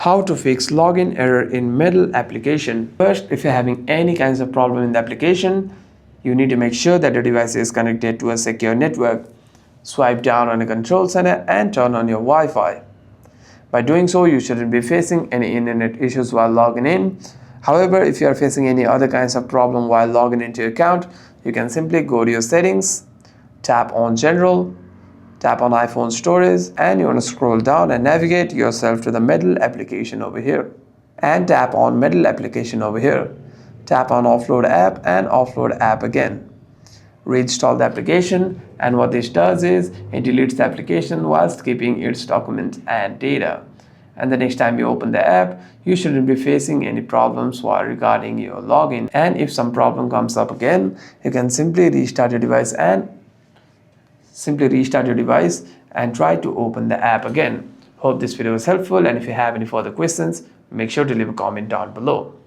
How to fix login error in Mettle application. First, if you're having any kinds of problem in the application, you need to make sure that the device is connected to a secure network. Swipe down on the control center and turn on your Wi-Fi. By doing so, you shouldn't be facing any internet issues while logging in. However, if you are facing any other kinds of problem while logging into your account, you can simply go to your settings, tap on General, tap on iPhone storage, and you want to scroll down and navigate yourself to the Mettle application over here. And tap on Mettle application over here. Tap on offload app and offload app again. Reinstall the application, and what this does is it deletes the application whilst keeping its documents and data. And the next time you open the app, you shouldn't be facing any problems while regarding your login. And if some problem comes up again, you can simply restart your device and try to open the app again. Hope this video was helpful, and if you have any further questions, make sure to leave a comment down below.